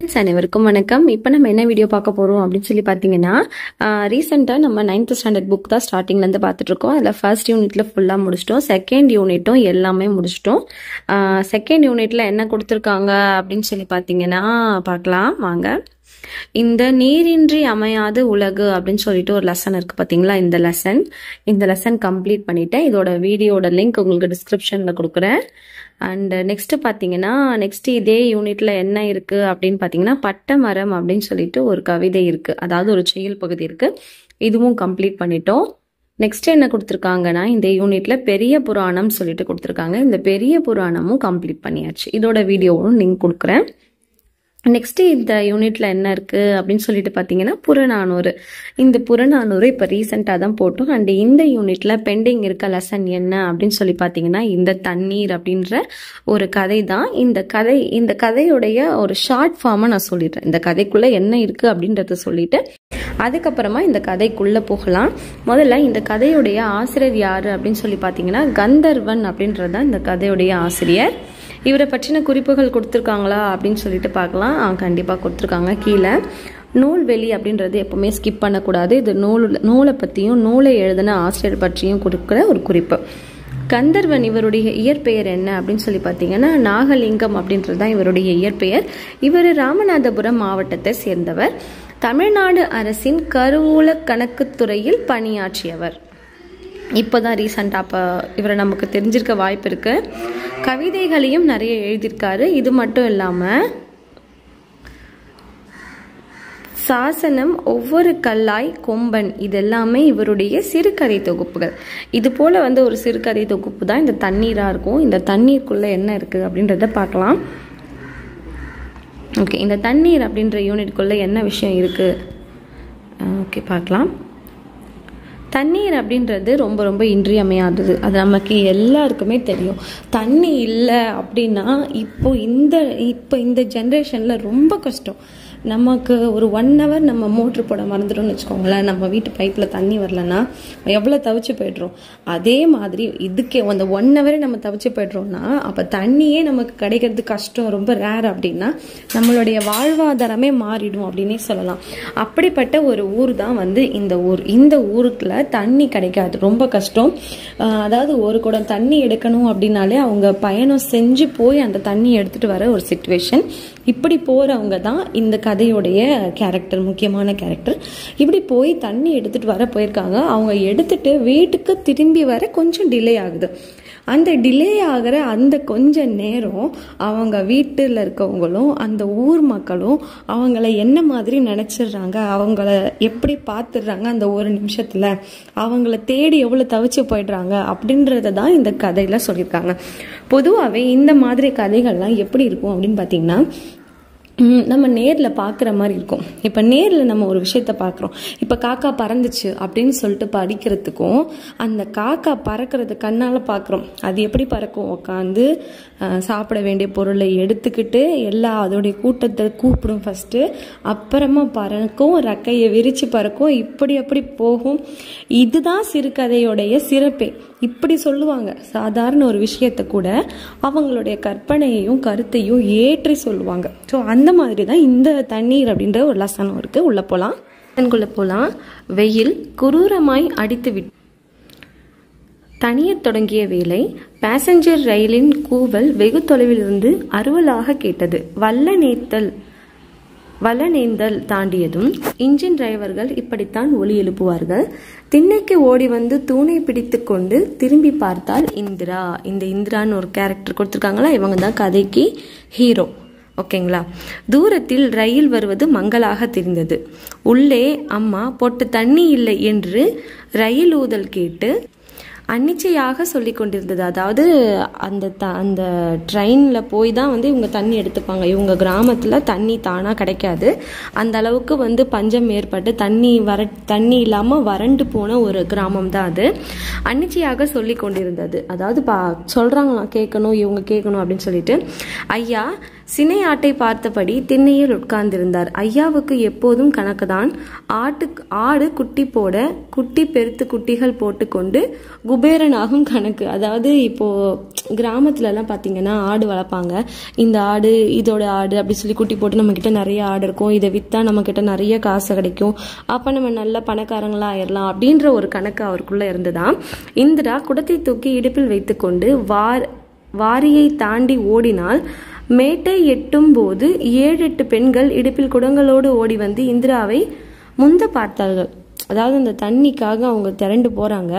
அனைவருக்கும் வணக்கம். இப்போ நம்ம என்ன வீடியோ பார்க்க போறோம் அப்படின்னு சொல்லி பார்த்தீங்கன்னா, ரீசெண்டாக நம்ம 9th ஸ்டாண்டர்ட் புக் தான் ஸ்டார்டிங்லேருந்து பார்த்துட்டு இருக்கோம். அதில் ஃபர்ஸ்ட் யூனிட்ல ஃபுல்லாக முடிச்சிட்டோம். செகண்ட் யூனிட்டும் எல்லாமே முடிச்சிட்டோம். செகண்ட் யூனிட்ல என்ன கொடுத்துருக்காங்க அப்படின்னு சொல்லி பார்த்தீங்கன்னா பார்க்கலாம் வாங்க. இந்த நீரின்றி அமையாது உலகு அப்படின்னு சொல்லிட்டு ஒரு லெசன் இருக்கு பார்த்தீங்களா. இந்த லெசன் கம்ப்ளீட் பண்ணிட்டேன். இதோட வீடியோட லிங்க் உங்களுக்கு டிஸ்கிரிப்ஷன்ல கொடுக்குறேன். அண்ட் நெக்ஸ்ட் பார்த்தீங்கன்னா இதே யூனிட்ல என்ன இருக்கு அப்படின்னு பார்த்தீங்கன்னா, பட்டமரம் அப்படின்னு சொல்லிட்டு ஒரு கவிதை இருக்கு, அதாவது ஒரு செயல் பகுதி இருக்கு. இதுவும் கம்ப்ளீட் பண்ணிட்டோம். நெக்ஸ்ட் என்ன கொடுத்துருக்காங்கன்னா, இந்த யூனிட்ல பெரிய புராணம் சொல்லிட்டு கொடுத்துருக்காங்க. இந்த பெரிய புராணமும் கம்ப்ளீட் பண்ணியாச்சு. இதோட வீடியோவும் லிங்க் கொடுக்குறேன். நெக்ஸ்ட் இந்த யூனிட்ல என்ன இருக்கு அப்படின்னு சொல்லிட்டு பார்த்தீங்கன்னா, புறநானூறு. இந்த புறநானூறு இப்போ ரீசெண்டாக தான் போட்டோம். அண்ட் இந்த யூனிட்ல பெண்டிங் இருக்க லெசன் என்ன அப்படின்னு சொல்லி பார்த்தீங்கன்னா, இந்த தண்ணீர் அப்படின்ற ஒரு கதை தான். இந்த கதையுடைய ஒரு ஷார்ட் ஃபார்மை நான் சொல்லிடுறேன். இந்த கதைக்குள்ள என்ன இருக்கு அப்படின்றத சொல்லிட்டு அதுக்கப்புறமா இந்த கதைக்குள்ள போகலாம். முதல்ல இந்த கதையுடைய ஆசிரியர் யாரு அப்படின்னு சொல்லி பார்த்தீங்கன்னா, கந்தர்வன் அப்படின்றதான் இந்த கதையுடைய ஆசிரியர். இவரை பற்றின குறிப்புகள் கொடுத்துருக்காங்களா அப்படின்னு சொல்லிட்டு பார்க்கலாம். கண்டிப்பாக கொடுத்துருக்காங்க. கீழே நூல்வெளி அப்படின்றது எப்பவுமே ஸ்கிப் பண்ணக்கூடாது. இது நூலை பற்றியும் நூலை எழுதின ஆசிரியர் பற்றியும் கொடுக்குற ஒரு குறிப்பு. கந்தர்வன் இவருடைய இயற்பெயர் என்ன அப்படின்னு சொல்லி பார்த்தீங்கன்னா, நாகலிங்கம் அப்படின்றது தான் இவருடைய இயற்பெயர். இவர் ராமநாதபுரம் மாவட்டத்தை சேர்ந்தவர். தமிழ்நாடு அரசின் கருவூல கணக்குத்துறையில் பணியாற்றியவர். இப்போதான் ரீசெண்டாக அப்போ இவரை நமக்கு தெரிஞ்சிருக்க வாய்ப்பு இருக்கு. கவிதைகளையும் நிறைய எழுதியிருக்காரு. இது மட்டும் இல்லாமல் சாசனம், ஒவ்வொரு கல்லாய், கொம்பன், இதெல்லாமே இவருடைய சிறுகதை தொகுப்புகள். இது போல ஒரு சிறுகதை தொகுப்பு தான் இந்த தண்ணீராக இருக்கும். இந்த தண்ணீருக்குள்ள என்ன இருக்குது அப்படின்றத பார்க்கலாம். ஓகே, இந்த தண்ணீர் அப்படின்ற யூனிட்குள்ள என்ன விஷயம் இருக்குது ஓகே பார்க்கலாம். தண்ணீர் அப்படின்றது ரொம்ப ரொம்ப இன்றியமையாதது. அது நமக்கு எல்லாருக்குமே தெரியும். தண்ணி இல்லை அப்படின்னா இப்போ இந்த ஜென்ரேஷனில் ரொம்ப கஷ்டம். நமக்கு ஒரு 1 hour நம்ம மோட்ரு போட மறந்துட்டோம்னு வச்சுக்கோங்களேன், நம்ம வீட்டு பைப்பில் தண்ணி வரலன்னா எவ்வளோ தவிச்சு போய்ட்றோம். அதே மாதிரி இதுக்கே அந்த 1 hour நம்ம தவிச்சு போய்ட்றோம்னா அப்போ தண்ணியே நமக்கு கிடைக்கிறது கஷ்டம், ரொம்ப ரேர். அப்படின்னா நம்மளுடைய வாழ்வாதாரமே மாறிடும் அப்படின்னே சொல்லலாம். அப்படிப்பட்ட ஒரு ஊர் தான் இந்த ஊர். இந்த ஊருக்குள்ள தண்ணி கிடைக்காது, ரொம்ப கஷ்டம். அதாவது ஒரு குடம் தண்ணி எடுக்கணும் அப்படின்னாலே அவங்க பயணம் செஞ்சு போய் அந்த தண்ணி எடுத்துட்டு வர ஒரு சிச்சுவேஷன். இப்படி போறவங்க தான் இந்த கதையுடைய கேரக்டர், முக்கியமான கேரக்டர். இப்படி போய் தண்ணி எடுத்துட்டு வர போயிருக்காங்க. அவங்க எடுத்துட்டு வீட்டுக்கு திரும்பி வர கொஞ்சம் டிலே ஆகுது. அந்த டிலே ஆகிற அந்த கொஞ்ச நேரம் அவங்க வீட்டில் இருக்கவங்களும் அந்த ஊர் மக்களும் அவங்கள என்ன மாதிரி நினைச்சிடுறாங்க, அவங்கள எப்படி பார்த்துடுறாங்க, அந்த ஒரு நிமிஷத்துல அவங்கள தேடி எவ்வளோ தவிச்சு போயிடுறாங்க அப்படின்றத தான் இந்த கதையில சொல்லியிருக்காங்க. பொதுவாகவே இந்த மாதிரி கதைகள்லாம் எப்படி இருக்கும் அப்படின்னு பார்த்தீங்கன்னா, நம்ம நேரில் பார்க்குற மாதிரி இருக்கும். இப்போ நேரில் நம்ம ஒரு விஷயத்த பார்க்குறோம். இப்போ காக்கா பறந்துச்சு அப்படின்னு சொல்லிட்டு படிக்கிறதுக்கும், அந்த காக்கா பறக்கிறது கண்ணால் பார்க்குறோம். அது எப்படி பறக்கும், உட்காந்து சாப்பிட வேண்டிய பொருளை எடுத்துக்கிட்டு அதோடைய கூட்டத்தை கூப்பிடும் ஃபஸ்ட்டு, அப்புறமா பறக்கும், ரெக்கையை விரித்து பறக்கும், அப்படி போகும். இதுதான் சிறுகதையோடைய சிறப்பே. இப்படி சொல்லுவாங்க. சாதாரண ஒரு விஷயத்தை கூட அவங்களுடைய கற்பனையையும் கருத்தையும் ஏற்றி சொல்லுவாங்க. ஸோ அந்த மாதிரி தான் இந்த தண்ணீர் அப்படின்ற ஒரு லெசனும் இருக்கு. உள்ள போலாம். வெயில் குரூரமாய் அடித்து தனியத் தொடங்கிய வேளை பேசஞ்சர் ரயிலின் கூவல் வெகு தொலைவிலிருந்து அருவலாக கேட்டது. வல்லநேந்தல் தாண்டியதும் இன்ஜின் டிரைவர்கள் இப்படித்தான் ஒலி எழுப்புவார்கள். திண்ணைக்கு ஓடி வந்து தூணை பிடித்து கொண்டு திரும்பி பார்த்தால் இந்திரா. இந்த இந்திரான்னு ஒரு கேரக்டர் கொடுத்துருக்காங்களா, இவங்க தான் கதைக்கு ஹீரோ. ஓகேங்களா. தூரத்தில் ரயில் வருவது மங்கலாக தெரிந்தது. உள்ளே அம்மா பொட்டு தண்ணி இல்லை என்று ரயில் ஊதல் கேட்டு அன்னிச்சையாக சொல்லி கொண்டிருந்தது. அதாவது அந்த ட்ரெயினில் போய் தான் இவங்க தண்ணி எடுத்துப்பாங்க. இவங்க கிராமத்தில் தண்ணி தானாக கிடைக்காது. அந்த அளவுக்கு பஞ்சம் ஏற்பட்டு தண்ணி இல்லாமல் வறண்டு போன ஒரு கிராமம் தான் அது. அன்னிச்சையாக சொல்லி கொண்டிருந்தது. அதாவது சொல்கிறாங்களாம், கேட்கணும், இவங்க கேட்கணும் அப்படின்னு சொல்லிட்டு, ஐயா சினை ஆட்டை பார்த்தபடி திண்ணையில் உட்கார்ந்திருந்தார். ஐயாவுக்கு எப்போதும் கணக்குதான். ஆடு குட்டி போட குட்டி பெருத்து குட்டிகள் போட்டுக்கொண்டு குபேரனாகும் கணக்கு. அதாவது இப்போ கிராமத்துல எல்லாம் பாத்தீங்கன்னா ஆடு வளர்ப்பாங்க. இந்த ஆடு இதோட ஆடு அப்படி சொல்லி குட்டி போட்டு நம்ம கிட்ட நிறைய ஆடு இருக்கும், இதை வித்தா நம்ம கிட்ட நிறைய காசு கிடைக்கும், அப்ப நம்ம நல்ல பணக்காரங்களா ஆயிடலாம் அப்படின்ற ஒரு கணக்கு அவருக்குள்ள இருந்துதான். இந்திரா குடத்தை தூக்கி இடுப்பில் வைத்துக்கொண்டு வாரியை தாண்டி ஓடினால் மேட்டை எட்டும் போது 7-8 பெண்கள் இடுப்பில் குடங்களோடு ஓடி வந்து இந்திராவை முந்த பார்த்தார்கள். அதாவது அந்த தண்ணிக்காக அவங்க திரண்டு போறாங்க.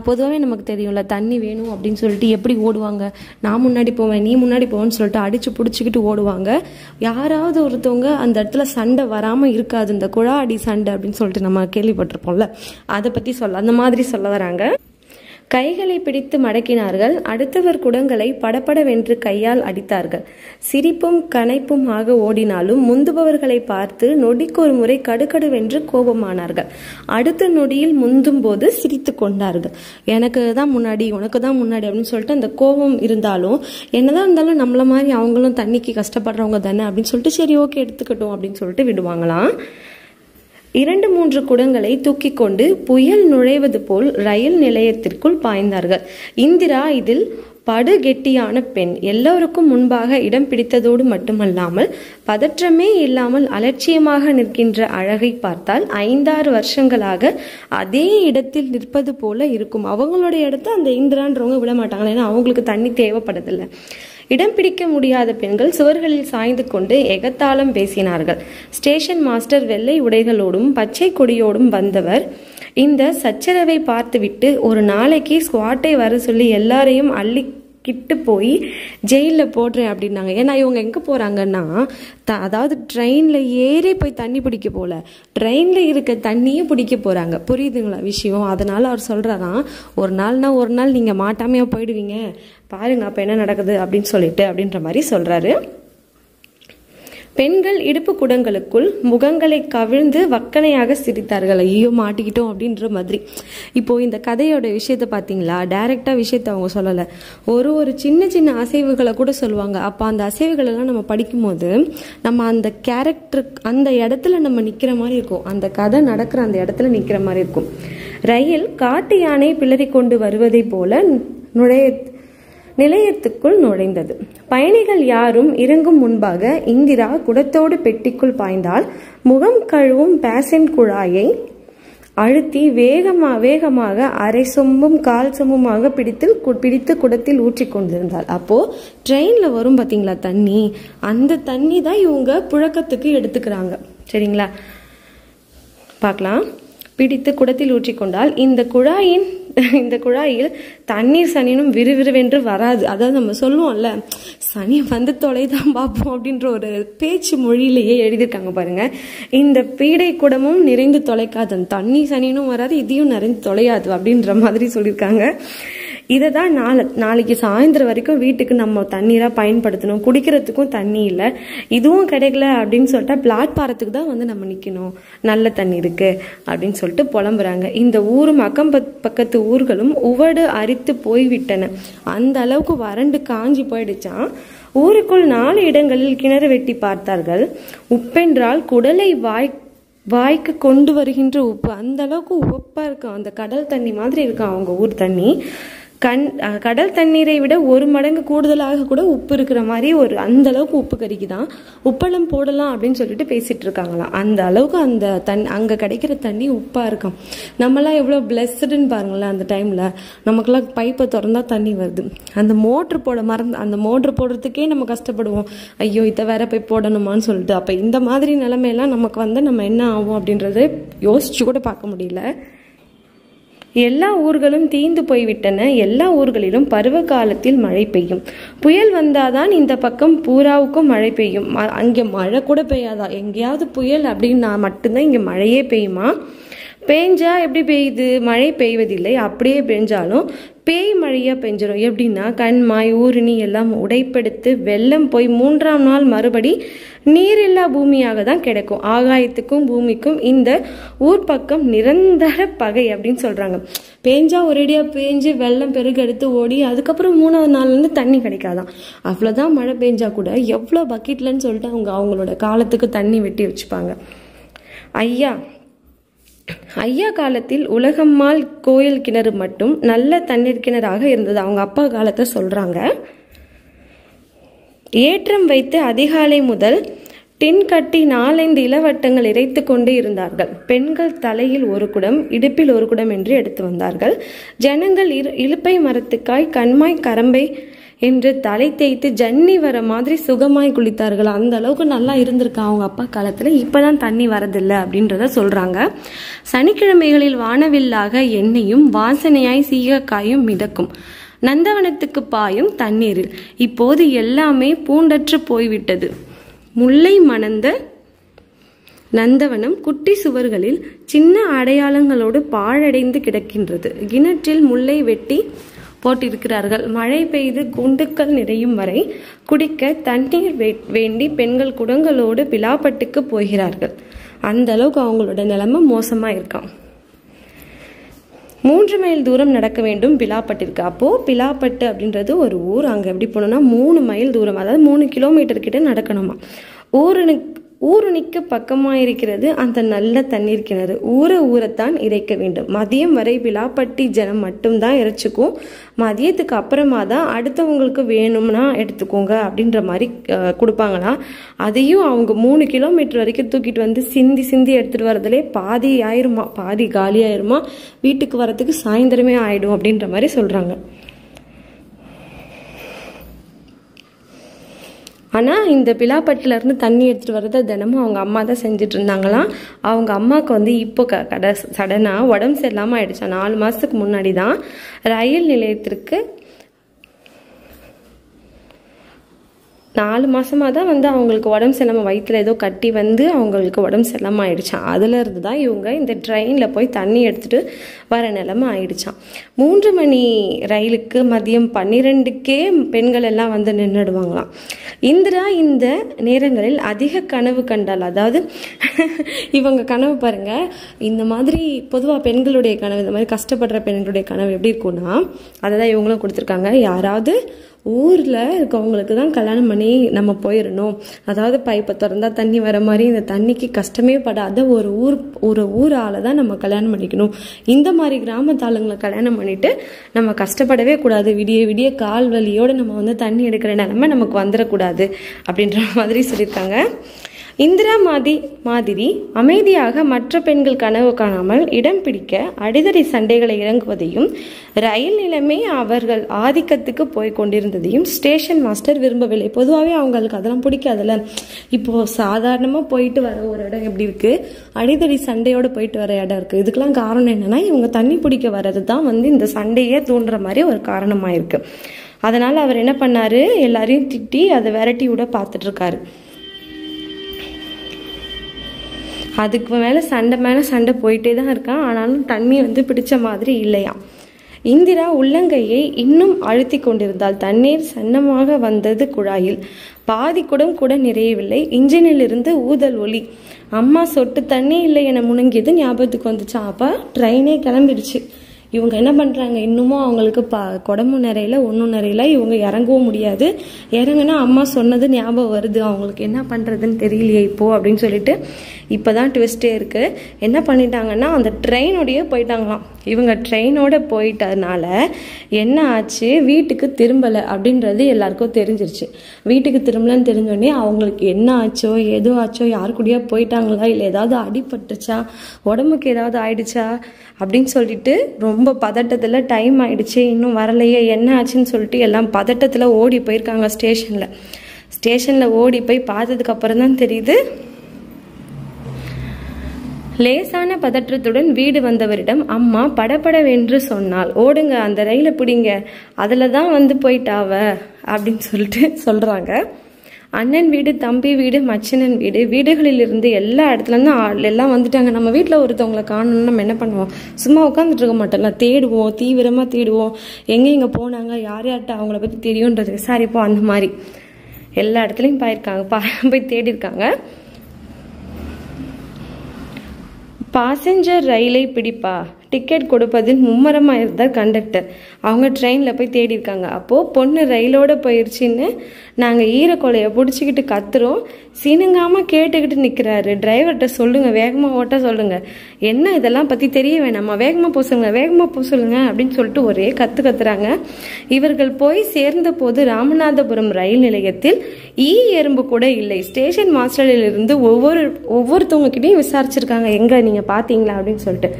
பொதுவாகவே நமக்கு தெரியும்ல, தண்ணி வேணும் அப்படின்னு சொல்லிட்டு எப்படி ஓடுவாங்க, நான் முன்னாடி போவேன் நீ முன்னாடி போவேன்னு சொல்லிட்டு அடிச்சு பிடிச்சிக்கிட்டு ஓடுவாங்க. யாராவது ஒருத்தவங்க அந்த இடத்துல சண்டை வராம இருக்காது, இந்த குழா அடி சண்டை அப்படின்னு சொல்லிட்டு நம்ம கேள்விப்பட்டிருப்போம்ல, அதை பத்தி அந்த மாதிரி சொல்ல வராங்க. கைகளை பிடித்து மடக்கினார்கள். அடுத்தவர் குடங்களை படபடவென்று கையால் அடித்தார்கள். சிரிப்பும் கனைப்பும் ஆக ஓடினாலும் முந்துபவர்களை பார்த்து நொடிக்கு ஒரு முறை கடுகடுவென்று கோபமானார்கள். அடுத்த நொடியில் முந்தும் போது சிரித்து கொண்டார்கள். எனக்கு தான் முன்னாடி உனக்கு தான் முன்னாடி அப்படின்னு சொல்லிட்டு அந்த கோபம் இருந்தாலும், என்னதான் இருந்தாலும் நம்மள மாதிரி அவங்களும் தண்ணிக்கு கஷ்டப்படுறவங்க தானே அப்படின்னு சொல்லிட்டு சரி ஓகே எடுத்துக்கட்டும் அப்படின்னு சொல்லிட்டு விடுவாங்களாம். 2-3 குடங்களை தூக்கி கொண்டு புயல் நுழைவது போல் ரயில் நிலையத்திற்குள் பாய்ந்தார்கள். இந்திரா இதில் படுகெட்டியான பெண். எல்லோருக்கும் முன்பாக இடம் பிடித்ததோடு மட்டுமல்லாமல் பதற்றமே இல்லாமல் அலட்சியமாக நிற்கின்ற அழகை பார்த்தால் 5-6 வருஷங்களாக அதே இடத்தில் நிற்பது போல இருக்கும். அவங்களுடைய இடத்த அந்த இந்திரான்றவங்க விட மாட்டாங்க, ஏன்னா அவங்களுக்கு தண்ணி தேவைப்படுதில்லை. இடம் பிடிக்க முடியாத பெண்கள் சுவர்களில் சாய்ந்து கொண்டு எகத்தாளம் பேசினார்கள். ஸ்டேஷன் மாஸ்டர் வெள்ளை உடைகளோடும் பச்சை கொடியோடும் வந்தவர் இந்த சச்சரவை பார்த்துவிட்டு ஒரு நாளைக்கு ஸ்குவாட்டை வர சொல்லி எல்லாரையும் அள்ளி கிட்டு போய் ஜெயிலில் போடுறேன் அப்படின்னாங்க. ஏன்னா இவங்க எங்கே போகிறாங்கன்னா, அதாவது ட்ரெயினில் ஏறி போய் தண்ணி பிடிக்க போல, ட்ரெயினில் இருக்க தண்ணியே பிடிக்க போகிறாங்க. புரியுதுங்களா விஷயம்? அதனால் அவர் சொல்கிறாராம், ஒரு நாள் நீங்கள் மாட்டாமையாக போயிடுவீங்க, பாருங்க அப்போ என்ன நடக்குது அப்படின்னு சொல்லிட்டு அப்படின்ற மாதிரி சொல்கிறாரு. பெண்கள் இடுப்பு குடங்களுக்குள் முகங்களை கவிழ்ந்து வக்கனையாக சிரித்தார்கள். ஐயோ மாட்டிக்கிட்டோம் அப்படின்ற மாதிரி. இப்போ இந்த கதையோட விஷயத்த பார்த்தீங்களா, டைரக்டா விஷயத்த அவங்க சொல்லலை, ஒரு சின்ன சின்ன அசைவுகளை கூட சொல்லுவாங்க. அப்போ அந்த அசைவுகள் எல்லாம் நம்ம படிக்கும்போது நம்ம அந்த கேரக்டர் அந்த இடத்துல நம்ம நிற்கிற மாதிரி இருக்கும், அந்த கதை நடக்கிற அந்த இடத்துல நிற்கிற மாதிரி இருக்கும். ரயில் காட்டு யானை பிளறி கொண்டு வருவதை போல நிலையத்துக்குள் நுழைந்தது. பயணிகள் யாரும் இறங்கும் முன்பாக இந்திரா குடத்தோடு பெட்டிக்குள் பாய்ந்தால் முகம் கழுவும் பேசன் குழாயை அழுத்தி வேகமாக அரை சொம்பும் கால் சொம்புமாக பிடித்து குடத்தில் ஊற்றி கொண்டிருந்தாள். அப்போ ட்ரெயின்ல வரும் பாத்தீங்களா தண்ணி, அந்த தண்ணி தான் இவங்க புழக்கத்துக்கு எடுத்துக்கிறாங்க. சரிங்களா, பார்க்கலாம். பிடித்து குடத்தில் ஊற்றிக்கொண்டால் இந்த குழாயில் தண்ணீர் சனினும் விறுவிறுவென்று வராது. அதாவது நம்ம சொல்லுவோம்ல, சனி வந்து தொலைதான் பார்ப்போம் அப்படின்ற ஒரு பேச்சு மொழியிலேயே எழுதியிருக்காங்க பாருங்க. இந்த பீடை குடமும் நிறைந்து தொலைக்காது, தண்ணி சனினும் வராது, இதையும் நிறைந்து தொலையாது அப்படின்ற மாதிரி சொல்லியிருக்காங்க. இதை தான் நாளைக்கு சாயந்தரம் வரைக்கும் வீட்டுக்கு நம்ம தண்ணீரா பயன்படுத்தணும். குடிக்கிறதுக்கும் தண்ணி இல்லை, இதுவும் கிடைக்கல அப்படின்னு சொல்லிட்டா பிளாட்பாரத்துக்கு தான் வந்து நம்ம நிற்கணும், நல்ல தண்ணி இருக்கு அப்படின்னு சொல்லிட்டு புலம்புறாங்க. இந்த ஊரும் அக்கம் பக்கத்து ஊர்களும் உவடு அரித்து போய்விட்டன. அந்த அளவுக்கு வறண்டு காஞ்சி போயிடுச்சான். ஊருக்குள் 4 இடங்களில் கிணறு வெட்டி பார்த்தார்கள். உப்பென்றால் குடலை வாய்க்கு கொண்டு வருகின்ற உப்பு, அந்த அளவுக்கு உப்பா இருக்கும், அந்த கடல் தண்ணி மாதிரி இருக்கும் அவங்க ஊர் தண்ணி. கடல் தண்ணீரை விட 1 மடங்கு கூடுதலாக கூட உப்பு இருக்கிற மாதிரி அந்த அளவுக்கு உப்பு கறிக்குதான். உப்பளம் போடலாம் அப்படின்னு சொல்லிட்டு பேசிட்டு இருக்காங்களாம். அந்த அளவுக்கு அந்த அங்க கிடைக்கிற தண்ணி உப்பா இருக்கும். நம்மளாம் எவ்வளவு பிளஸ்டுன்னு பாருங்களேன். அந்த டைம்ல நமக்கெல்லாம் பைப்பை திறந்தா தண்ணி வருது. அந்த மோட்டர் அந்த மோட்டர் போடுறதுக்கே நம்ம கஷ்டப்படுவோம், ஐயோ இதை வேற போய் போடணுமான்னு சொல்லிட்டு. அப்ப இந்த மாதிரி நிலைமையெல்லாம் நமக்கு வந்து நம்ம என்ன ஆகும் அப்படின்றத யோசிச்சு கூட பார்க்க முடியல. எல்லா ஊர்களும் தீந்து போய்விட்டன. எல்லா ஊர்களிலும் பருவ காலத்தில் மழை பெய்யும். புயல் வந்தாதான் இந்த பக்கம் பூராவுக்கும் மழை பெய்யும். அங்கே மழை கூட பெய்யாதா, எங்கேயாவது புயல் அப்படின்னா மட்டும்தான் இங்கே மழையே பெய்யுமா. பேஞ்சா எப்படி பெய்யுது? மழை பெய்வதில்லை. அப்படியே பெஞ்சாலும் பேய் மழையாக பெஞ்சிடும். எப்படின்னா கண்மாய் ஊருணி எல்லாம் உடைப்பெடுத்து வெள்ளம் போய் 3ஆம் நாள் மறுபடி நீரில்லா பூமியாக தான் கிடைக்கும். ஆகாயத்துக்கும் பூமிக்கும் இந்த ஊர் பக்கம் நிரந்தர பகை அப்படின்னு சொல்கிறாங்க. பேஞ்சா ஒரேடியாக பேஞ்சு வெள்ளம் பெருகெடுத்து ஓடி அதுக்கப்புறம் 3ஆவது நாள்லேருந்து தண்ணி கிடைக்காதான். அவ்வளோதான் மழை பெஞ்சா கூட எவ்வளோ பக்கெட்லன்னு சொல்லிட்டு அவங்களோட காலத்துக்கு தண்ணி வெட்டி வச்சுப்பாங்க. ஐயா காலத்தில் உலகம்மாள் கோயில் கிணறு மட்டும் நல்ல தண்ணீர் கிணறாக இருந்தது. அவங்க அப்பா காலத்தை சொல்றாங்க. ஏற்றம் வைத்து அதிகாலை முதல் டின் கட்டி 4-5 இளவட்டங்கள் இறைத்து கொண்டே இருந்தார்கள். பெண்கள் தலையில் ஒரு குடம் இடுப்பில் ஒரு குடம் என்று எடுத்து வந்தார்கள். ஜனங்கள் இலுப்பை மரத்துக்காய் கண்மாய் கரம்பை என்று தலை தேய்த்து ஜன்னி வர மாதிரி சுகமாய் குளித்தார்கள். அந்த அளவுக்கு நல்லா இருந்திருக்கா அவங்க அப்பா காலத்துல. இப்பதான் தண்ணி வரதில்லை அப்படின்றத சொல்றாங்க. சனிக்கிழமைகளில் வானவில்லாக எண்ணெயும் வாசனையாய் சீகக்காயும் மிதக்கும். நந்தவனத்துக்கு பாயும் தண்ணீரில். இப்போது எல்லாமே பூண்டற்று போய்விட்டது. முல்லை மணந்த நந்தவனம் குட்டி சுவர்களில் சின்ன அடையாளங்களோடு பாழடைந்து கிடக்கின்றது. கிணற்றில் முல்லை வெட்டி போட்டிருக்கிறார்கள். மழை பெய்து குண்டுக்கள் நிறையும் வரை குடிக்க தண்ணீர் வேண்டி பெண்கள் குடங்களோடு பிலாப்பட்டுக்கு போகிறார்கள். அந்த அளவுக்கு அவங்களோட நிலைமை மோசமா இருக்கான். 3 மைல் தூரம் நடக்க வேண்டும் பிலாப்பட்டிற்கு. அப்போ பிலாப்பட்டு அப்படின்றது ஒரு ஊர். அங்க எப்படி போனோம்னா 3 மைல் தூரம், அதாவது 3 கிலோமீட்டர் கிட்ட நடக்கணுமா. ஊருணிக்கு பக்கமாயிருக்கிறது அந்த நல்ல தண்ணீர் கிணறு. ஊரத்தான் இறைக்க வேண்டும். மதியம் வரை பிலாப்பட்டி ஜனம் மட்டும்தான் இறைச்சிக்கும். மதியத்துக்கு அப்புறமா தான் அடுத்தவங்களுக்கு வேணும்னா எடுத்துக்கோங்க அப்படின்ற மாதிரி கொடுப்பாங்களா. அதையும் அவங்க 3 கிலோமீட்டர் வரைக்கும் தூக்கிட்டு வந்து சிந்தி எடுத்துட்டு வரதுலே பாதி ஆயிருமா, பாதி காலி ஆயிருமா. வீட்டுக்கு வரத்துக்கு சாயந்தரமே ஆயிடும் அப்படின்ற மாதிரி சொல்றாங்க. ஆனால் இந்த பிலாப்பட்டிலேருந்து தண்ணி எடுத்துகிட்டு வர்றதை தினமும் அவங்க அம்மா தான் செஞ்சுட்டு இருந்தாங்களாம். அவங்க அம்மாவுக்கு வந்து இப்போ சடனாக உடம்பு சரியில்லாமல் ஆயிடுச்சா. 4 மாதத்துக்கு முன்னாடி தான் ரயில் நிலையத்திற்கு 4 மாசமாக தான் வந்து அவங்களுக்கு உடம்பு சரியில்லாமல் வயிற்றுல ஏதோ கட்டி வந்து அவங்களுக்கு உடம்பு சரியில்லாமல் ஆயிடுச்சான். அதுலேருந்து தான் இவங்க இந்த ட்ரெயினில் போய் தண்ணி எடுத்துகிட்டு வர நிலைமை ஆயிடுச்சான். 3 மணி ரயிலுக்கு மதியம் 12க்கே பெண்கள் எல்லாம் வந்து நின்றுடுவாங்களாம். இந்திரா இந்த நேரங்களில் அதிக கனவு கண்டாள். அதாவது இவங்க கனவு பாருங்க, இந்த மாதிரி பொதுவாக பெண்களுடைய கனவு, இந்த மாதிரி கஷ்டப்படுற பெண்களுடைய கனவு எப்படி இருக்கும்னா, அதை தான் இவங்களும் கொடுத்துருக்காங்க. யாராவது ஊரில் இருக்கவங்களுக்கு தான் கல்யாணம் பண்ணி நம்ம போயிடணும், அதாவது பைப்பை திறந்தா தண்ணி வர மாதிரி இந்த தண்ணிக்கு கஷ்டமே படாத ஒரு ஊரால தான் நம்ம கல்யாணம் பண்ணிக்கணும். இந்த மாதிரி கிராமத்து ஆளுங்களை கல்யாணம் பண்ணிட்டு நம்ம கஷ்டப்படவே கூடாது. விடிய கால் வலியோடு நம்ம வந்து தண்ணி எடுக்கிற நிலைமை நமக்கு வந்துடக்கூடாது அப்படின்ற மாதிரி சொல்லியிருக்காங்க. இந்திரா மாதிரி அமைதியாக மற்ற பெண்கள் கனவு காணாமல் இடம் பிடிக்க அடிதடி சண்டைகளை இறங்குவதையும் ரயில் நிலைமை அவர்கள் ஆதிக்கத்துக்கு போய் கொண்டிருந்ததையும் ஸ்டேஷன் மாஸ்டர் விரும்பவில்லை. பொதுவாகவே அவங்களுக்கு அதெல்லாம் பிடிக்காதுல்ல. இப்போ சாதாரணமாக போயிட்டு வர ஒரு இடம் எப்படி இருக்கு, அடிதடி சண்டையோடு போயிட்டு வர இடம் இருக்கு. இதுக்கெல்லாம் காரணம் என்னன்னா, இவங்க தண்ணி பிடிக்க வர்றது தான் வந்து இந்த சண்டையே தூண்டுற மாதிரி ஒரு காரணமாக இருக்கு. அதனால அவர் என்ன பண்ணாரு, எல்லாரையும் திட்டி அதை விரட்டி விட பார்த்துட்டு இருக்காரு. அதுக்கு மேலே சண்டை போயிட்டே தான் இருக்கான். ஆனாலும் தண்ணி வந்து பிடிச்ச மாதிரி இல்லையா. இந்திரா உள்ளங்கையை இன்னும் அழுத்தி கொண்டிருந்தாள். தண்ணீர் சன்னமாக வந்தது குழாயில். பாதி குடம் கூட நிறையவில்லை. இன்ஜினில் இருந்து ஊதல் ஒலி. அம்மா சொட்டு தண்ணி இல்லை என முணங்கியது ஞாபகத்துக்கு வந்துச்சா. அப்ப ட்ரெயினே கிளம்பிடுச்சு. இவங்க என்ன பண்ணுறாங்க, இன்னமும் அவங்களுக்கு குடமும் நிறையில ஒன்றும் நிறையில. இவங்க இறங்கவும் முடியாது. இறங்குனா அம்மா சொன்னது ஞாபகம் வருது. அவங்களுக்கு என்ன பண்ணுறதுன்னு தெரியலையே இப்போ அப்படின்னு சொல்லிட்டு இப்போ தான் ட்விஸ்டே இருக்குது. என்ன பண்ணிட்டாங்கன்னா, அந்த ட்ரெயினோடையே போயிட்டாங்களாம். இவங்க ட்ரெயினோட போயிட்டதுனால என்ன ஆச்சு, வீட்டுக்கு திரும்பலை அப்படின்றது எல்லாருக்கும் தெரிஞ்சிருச்சு. வீட்டுக்கு திரும்பலன்னு தெரிஞ்சோடனே அவங்களுக்கு என்ன ஆச்சோ ஏதோ ஆச்சோ, யாரு கூடயா போயிட்டாங்களா, இல்லை ஏதாவது அடிபட்டுச்சா, உடம்புக்கு ஏதாவது ஆயிடுச்சா அப்படின்னு சொல்லிட்டு ரொம்ப பதட்டத்தில் டைம் ஆயிடுச்சு, இன்னும் வரலையே, என்ன ஆச்சுன்னு சொல்லிட்டு எல்லாம் பதட்டத்தில் ஓடி போயிருக்காங்க ஸ்டேஷனில் ஓடி போய் பார்த்ததுக்கு அப்புறம் தான் தெரியுது. லேசான பதற்றத்துடன் வீடு வந்தவரிடம் அம்மா படபடவென்று சொன்னாள். ஓடுங்க, அந்த ரயிலை பிடிங்க, அதில் தான் வந்து போயிட்டாவ அப்படின்னு சொல்லிட்டு சொல்கிறாங்க. அண்ணன் வீடு, தம்பி வீடு, மச்சினன் வீடு, வீடுகளிலிருந்து எல்லா இடத்துலேருந்து ஆள் எல்லாம் வந்துட்டாங்க. நம்ம வீட்டில் ஒருத்தவங்களை காணணும்னு நம்ம என்ன பண்ணுவோம்? சும்மா உட்காந்துட்டு இருக்க மாட்டோம்ல, தேடுவோம், தீவிரமாக தேடுவோம். எங்கே போனாங்க, யார்கிட்ட அவங்கள பற்றி தெரியுன்றது விசாரிப்போம். அந்த மாதிரி எல்லா இடத்துலையும் போய் தேடி இருக்காங்க. பாசஞ்சர் ரயிலை பிடிப்பா, டிக்கெட் கொடுப்பதில் மும்மரமாக இருந்தார் கண்டக்டர். அவங்க ட்ரெயினில் போய் தேடி இருக்காங்க. அப்போது பொண்ணு ரயிலோடு போயிடுச்சின்னு நாங்கள் ஈரக்கொலையை பிடிச்சிக்கிட்டு கத்துறோம். சினுங்காமல் கேட்டுக்கிட்டு நிற்கிறாரு. டிரைவர்கிட்ட சொல்லுங்கள், வேகமாக ஓட்ட சொல்லுங்கள். என்ன இதெல்லாம் பற்றி தெரிய வேணாமா, வேகமாக போக சொல்லுங்கள் அப்படின்னு சொல்லிட்டு ஒரே கத்துறாங்க. இவர்கள் போய் சேர்ந்த போது ராமநாதபுரம் ரயில் நிலையத்தில் எறும்பு கூட இல்லை. ஸ்டேஷன் மாஸ்டரிலிருந்து ஒவ்வொருத்தவங்ககிட்டையும் விசாரிச்சிருக்காங்க, எங்கே நீங்கள் பார்த்தீங்களா அப்படின்னு சொல்லிட்டு.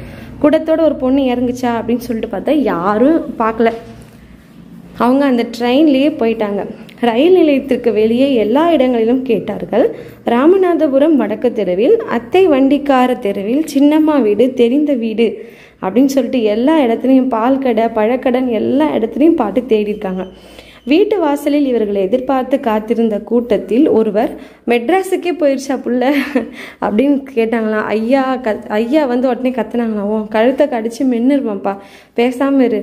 கூடத்தோட ஒரு பொண்ணு இறங்குச்சா அப்படின்னு சொல்லிட்டு பார்த்தா யாரும் பார்க்கல. அவங்க அந்த ட்ரெயின்லேயே போயிட்டாங்க. ரயில் நிலையத்திற்கு வெளியே எல்லா இடங்களிலும் கேட்டார்கள். ராமநாதபுரம் வடக்கு தெருவில், அத்தை வண்டிக்கார தெருவில், சின்னம்மா வீடு, தெரிந்த வீடு அப்படின்னு சொல்லிட்டு எல்லா இடத்துலையும், பால் கடை, பழக்கடன் எல்லா இடத்துலையும் பாட்டு தேடி இருக்காங்க. வீட்டு வாசலில் இவர்களை எதிர்பார்த்து காத்திருந்த கூட்டத்தில் ஒருவர், மெட்ராஸுக்கே போயிடுச்சா புள்ள அப்படின்னு கேட்டாங்களாம். ஐயா வந்து உடனே கத்துனாங்களாம், கழுத்தை கடிச்சு மென்னுருவான்ப்பா, பேசாம இரு.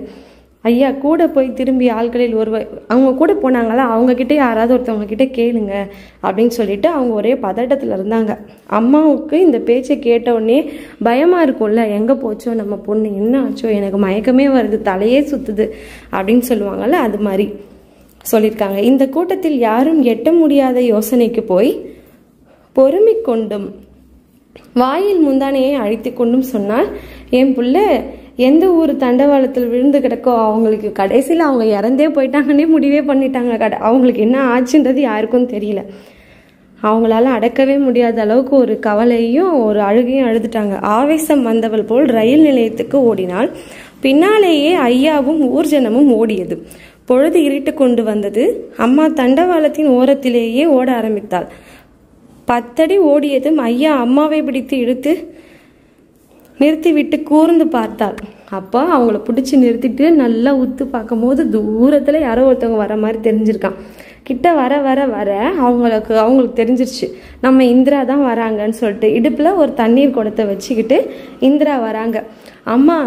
ஐயா கூட போய் திரும்பி ஆட்களில் ஒருவர், அவங்க கூட போனாங்களா, அவங்கக்கிட்ட யாராவது ஒருத்தவங்க கிட்டே கேளுங்க அப்படின்னு சொல்லிட்டு அவங்க ஒரே பதட்டத்தில் இருந்தாங்க. அம்மாவுக்கு இந்த பேச்சை கேட்ட உடனே பயமாக இருக்கும்ல, எங்கே போச்சோ நம்ம பொண்ணு, என்ன ஆச்சோ, எனக்கு மயக்கமே வருது, தலையே சுற்றுது அப்படின்னு சொல்லுவாங்கள்ல, அது மாதிரி சொல்லியிருக்காங்க. இந்த கூட்டத்தில் யாரும் எட்ட முடியாத யோசனைக்கு போய் பொறுமை கொண்டும் வாயில் முந்தானையை அழித்து கொண்டும் சொன்னால், என் புள்ள எந்த ஊர் தண்டவாளத்தில் விழுந்து கிடக்கோ அவங்களுக்கு கடைசியில் அவங்க இறந்தே போயிட்டாங்கன்னே முடிவே பண்ணிட்டாங்க. அவங்களுக்கு என்ன ஆச்சுன்றது யாருக்கும் தெரியல. அவங்களால அடக்கவே முடியாத அளவுக்கு ஒரு கவலையும் ஒரு அழுகையும் அழுதுட்டாங்க. ஆவேசம் வந்தவள் போல் ரயில் நிலையத்துக்கு ஓடினாள். பின்னாலேயே ஐயாவும் ஊர்ஜனமும் ஓடியது. பொழுது இருட்டு கொண்டு வந்தது. அம்மா தண்டவாளத்தின் ஓரத்திலேயே ஓட ஆரம்பித்தாள். 10 அடி ஓடியதும் ஐயா அம்மாவை பிடித்து இழுத்து நிறுத்திவிட்டு கூர்ந்து பார்த்தாள். அப்போ அவங்கள பிடிச்சி நிறுத்திட்டு நல்லா உத்து பார்க்கும் போது தூரத்தில் யாரோ ஒருத்தவங்க வர மாதிரி தெரிஞ்சிருக்கான். கிட்ட வர வர வர அவங்களுக்கு தெரிஞ்சிருச்சு, நம்ம இந்திரா தான் வராங்கன்னு சொல்லிட்டு. இடுப்பில் ஒரு தண்ணீர் குடத்தை வச்சுக்கிட்டு இந்திரா வராங்க. அம்மா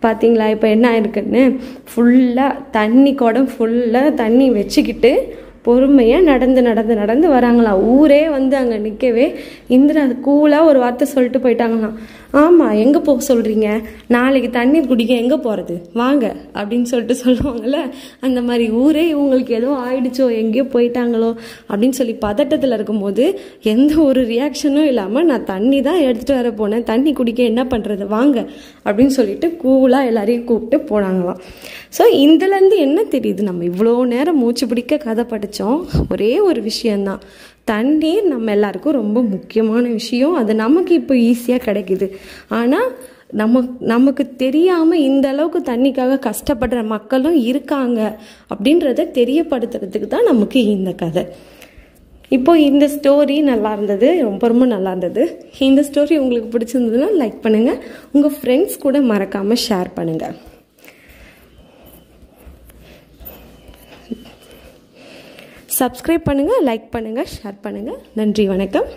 பார்த்தீங்களா இப்போ என்ன ஆயிருக்குன்னு, ஃபுல்லாக தண்ணி குடம் ஃபுல்லாக தண்ணி வச்சுக்கிட்டு பொறுமையாக நடந்து வராங்களாம். ஊரே வந்து அங்கே நிற்கவே இந்திரா கூலாக ஒரு வார்த்தை சொல்லிட்டு போயிட்டாங்களாம். ஆமாம், எங்கே போக சொல்கிறீங்க, நாளைக்கு தண்ணீர் குடிக்க எங்கே போகிறது, வாங்க அப்படின்னு சொல்லிட்டு சொல்லுவாங்கள்ல, அந்த மாதிரி ஊரே இவங்களுக்கு ஏதோ ஆயிடுச்சோ, எங்கேயோ போயிட்டாங்களோ அப்படின்னு சொல்லி பதட்டத்தில் இருக்கும்போது எந்த ஒரு ரியாக்ஷனும் இல்லாமல், நான் தண்ணி தான் எடுத்துகிட்டு வர போனேன், தண்ணி குடிக்க என்ன பண்ணுறது, வாங்க அப்படின்னு சொல்லிட்டு கூலாக எல்லாரையும் கூப்பிட்டு போனாங்களாம். ஸோ இதுலேருந்து என்ன தெரியுது, நம்ம இவ்வளோ நேரம் மூச்சு பிடிக்க கதை படித்தோம். ஒரே ஒரு விஷயந்தான், தண்ணீர் நம்ம எல்லாருக்கும் ரொம்ப முக்கியமான விஷயம். அது நமக்கு இப்போ ஈஸியாக கிடைக்குது. ஆனால் நமக்கு தெரியாமல் இந்த அளவுக்கு தண்ணிக்காக கஷ்டப்படுற மக்களும் இருக்காங்க அப்படின்றத தெரியப்படுத்துறதுக்கு தான் நமக்கு இந்த கதை. இப்போ இந்த ஸ்டோரி நல்லா இருந்தது, ரொம்ப நல்லா இருந்தது. இந்த ஸ்டோரி உங்களுக்கு பிடிச்சிருந்ததுன்னா லைக் பண்ணுங்கள், உங்கள் ஃப்ரெண்ட்ஸ் கூட மறக்காமல் ஷேர் பண்ணுங்கள். சப்ஸ்கிரைப் பண்ணுங்கள், லைக் பண்ணுங்கள், ஷேர் பண்ணுங்கள். நன்றி, வணக்கம்.